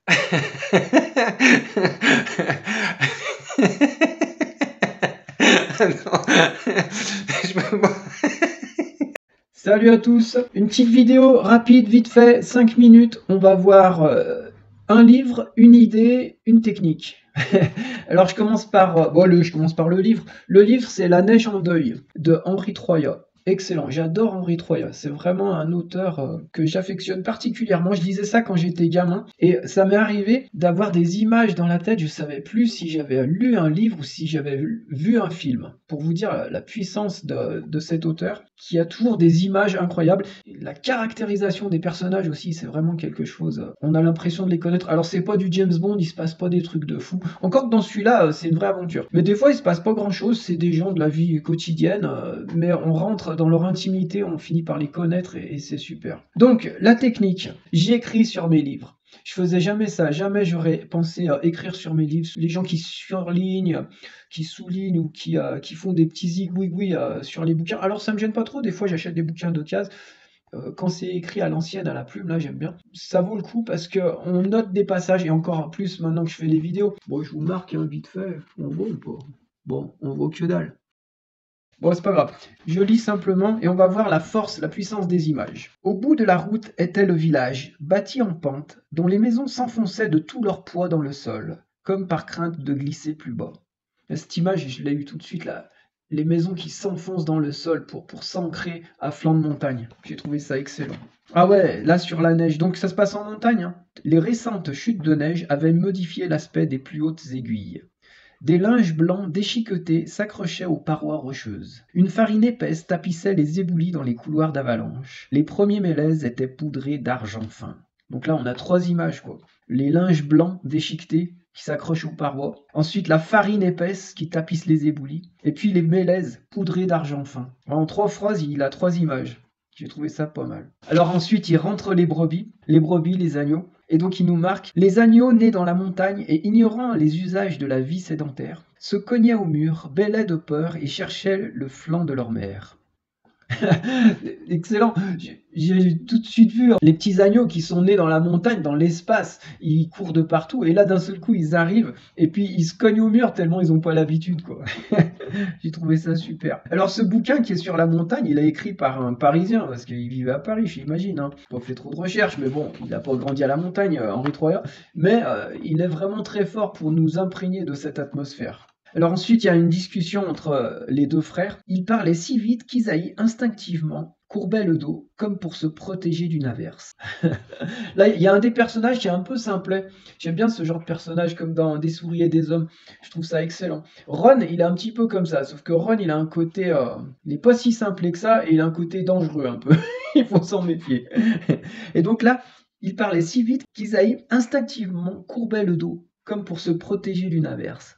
Non, je peux pas. Salut à tous, une petite vidéo rapide, vite fait, 5 minutes. On va voir un livre, une idée, une technique. Alors je commence par je commence par le livre. Le livre, c'est La neige en deuil de Henri Troyat. Excellent, j'adore Henri Troyat. C'est vraiment un auteur que j'affectionne particulièrement. Je lisais ça quand j'étais gamin et ça m'est arrivé d'avoir des images dans la tête. Je savais plus si j'avais lu un livre ou si j'avais vu un film. Pour vous dire la puissance de cet auteur qui a toujours des images incroyables. La caractérisation des personnages aussi, c'est vraiment quelque chose. On a l'impression de les connaître. Alors c'est pas du James Bond, il se passe pas des trucs de fou. Encore que dans celui-là, c'est une vraie aventure. Mais des fois, il se passe pas grand-chose. C'est des gens de la vie quotidienne, mais on rentre dans leur intimité, on finit par les connaître et c'est super. Donc la technique, j'écris sur mes livres. Je faisais jamais ça, jamais j'aurais pensé à écrire sur mes livres. Les gens qui surlignent, qui soulignent ou qui font des petits zigouigouis sur les bouquins. Alors ça me gêne pas trop, des fois j'achète des bouquins d'occasion. Quand c'est écrit à l'ancienne, à la plume, là j'aime bien. Ça vaut le coup parce qu'on note des passages et encore plus maintenant que je fais des vidéos. Bon, je vous marque vite fait, on voit ou pas? Bon, on voit que dalle. Bon, c'est pas grave. Je lis simplement et on va voir la force, la puissance des images. Au bout de la route était le village, bâti en pente, dont les maisons s'enfonçaient de tout leur poids dans le sol, comme par crainte de glisser plus bas. Cette image, je l'ai eu tout de suite là. Les maisons qui s'enfoncent dans le sol pour s'ancrer à flanc de montagne. J'ai trouvé ça excellent. Ah ouais, là sur la neige, donc ça se passe en montagne, hein. Les récentes chutes de neige avaient modifié l'aspect des plus hautes aiguilles. Des linges blancs déchiquetés s'accrochaient aux parois rocheuses. Une farine épaisse tapissait les éboulis dans les couloirs d'avalanche. Les premiers mélèzes étaient poudrés d'argent fin. Donc là, on a 3 images, quoi. Les linges blancs déchiquetés qui s'accrochent aux parois. Ensuite, la farine épaisse qui tapisse les éboulis. Et puis les mélèzes poudrés d'argent fin. En 3 phrases, il a 3 images. J'ai trouvé ça pas mal. Alors ensuite, il rentre les brebis, les agneaux. Et donc il nous marque: les agneaux nés dans la montagne et ignorant les usages de la vie sédentaire, se cognaient au mur, bêlaient de peur et cherchaient le flanc de leur mère. Excellent. J'ai tout de suite vu les petits agneaux qui sont nés dans la montagne, dans l'espace. Ils courent de partout et là d'un seul coup ils arrivent et puis ils se cognent au mur tellement ils n'ont pas l'habitude, quoi. J'ai trouvé ça super. Alors ce bouquin qui est sur la montagne, il est écrit par un Parisien parce qu'il vivait à Paris, j'imagine. Hein. Pas fait trop de recherches, mais bon, il n'a pas grandi à la montagne, Henri Troyat. Mais il est vraiment très fort pour nous imprégner de cette atmosphère. Alors ensuite, il y a une discussion entre les deux frères. Ils parlaient si vite qu'Isaïe, instinctivement, courbait le dos, comme pour se protéger d'une averse. Là, il y a un des personnages qui est un peu simplet. J'aime bien ce genre de personnage, comme dans Des souris et des hommes. Je trouve ça excellent. Ron, il est un petit peu comme ça, sauf que Ron, il a un côté... il n'est pas si simplet que ça, et il a un côté dangereux un peu. Il faut s'en méfier. Et donc là, il parlait si vite qu'Isaïe, instinctivement, courbait le dos, comme pour se protéger d'une averse.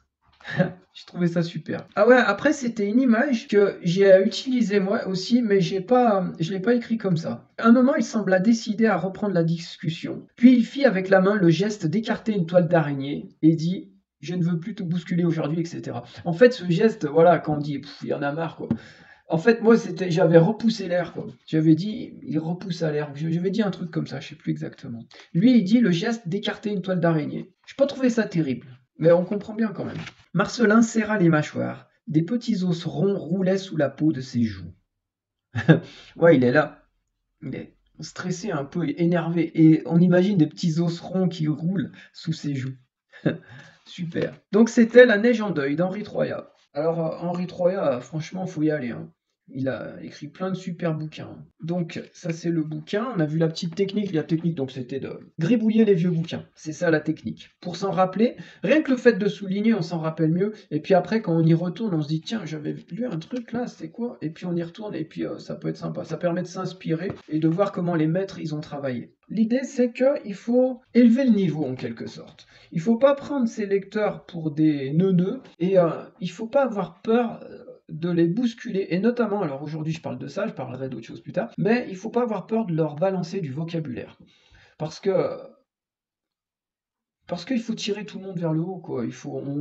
J'ai trouvé ça super. Ah ouais, après c'était une image que j'ai utilisée moi aussi, mais je l'ai pas écrit comme ça. À un moment, il sembla décidé à reprendre la discussion. Puis il fit avec la main le geste d'écarter une toile d'araignée et dit: je ne veux plus te bousculer aujourd'hui, etc. En fait, ce geste, voilà, quand on dit il y en a marre, quoi. En fait, moi, j'avais repoussé l'air, quoi. J'avais dit, il repousse à l'air. J'avais dit un truc comme ça, je sais plus exactement. Lui, il dit le geste d'écarter une toile d'araignée. Je n'ai pas trouvé ça terrible, mais on comprend bien quand même. Marcelin serra les mâchoires. Des petits os ronds roulaient sous la peau de ses joues. Ouais, il est là. Il est stressé, un peu énervé. Et on imagine des petits os ronds qui roulent sous ses joues. Super. Donc c'était La neige en deuil d'Henri Troyat. Alors Henri Troyat, franchement, faut y aller. Hein. Il a écrit plein de super bouquins. Donc ça c'est le bouquin. On a vu la petite technique. La technique donc c'était de gribouiller les vieux bouquins. C'est ça la technique. Pour s'en rappeler, rien que le fait de souligner, on s'en rappelle mieux. Et puis après quand on y retourne, on se dit tiens j'avais lu un truc là, c'est quoi? Et puis on y retourne et puis ça peut être sympa. Ça permet de s'inspirer et de voir comment les maîtres ils ont travaillé. L'idée c'est qu'il faut élever le niveau en quelque sorte. Il ne faut pas prendre ses lecteurs pour des neuneux et il ne faut pas avoir peur de les bousculer. Et notamment, alors aujourd'hui je parle de ça, je parlerai d'autres choses plus tard, mais il ne faut pas avoir peur de leur balancer du vocabulaire. Parce que parce qu'il faut tirer tout le monde vers le haut, quoi.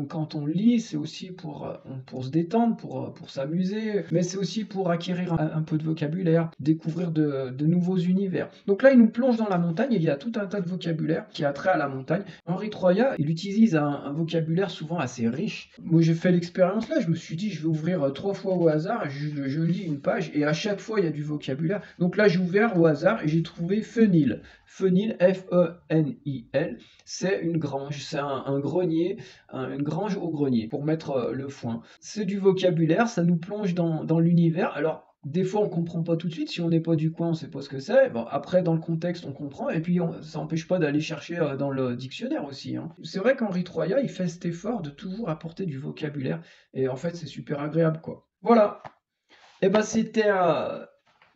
Quand on lit, c'est aussi pour se détendre, pour s'amuser, mais c'est aussi pour acquérir un peu de vocabulaire, découvrir de nouveaux univers. Donc là, il nous plonge dans la montagne et il y a tout un tas de vocabulaire qui a trait à la montagne. Henri Troyat, il utilise un vocabulaire souvent assez riche. Moi, j'ai fait l'expérience là, je me suis dit, je vais ouvrir 3 fois au hasard, je lis une page et à chaque fois, il y a du vocabulaire. Donc là, j'ai ouvert au hasard et j'ai trouvé fenil. Fenil, F-E-N-I-L, c'est une grange, c'est un grenier, une grange au grenier pour mettre le foin. C'est du vocabulaire, ça nous plonge dans l'univers. Alors, des fois, on comprend pas tout de suite. Si on n'est pas du coin, on sait pas ce que c'est. Bon, après, dans le contexte, on comprend. Et puis, ça n'empêche pas d'aller chercher dans le dictionnaire aussi, hein. C'est vrai qu'Henri Troyat, il fait cet effort de toujours apporter du vocabulaire. Et en fait, c'est super agréable, quoi. Voilà. Et ben, c'était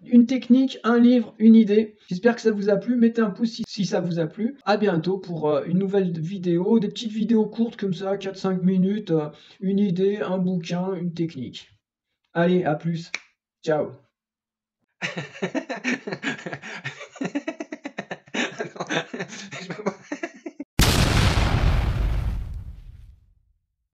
une technique, un livre, une idée. J'espère que ça vous a plu. Mettez un pouce si ça vous a plu. À bientôt pour une nouvelle vidéo, des petites vidéos courtes comme ça, 4-5 minutes, une idée, un bouquin, une technique. Allez, à plus. Ciao. Attends, je peux pas-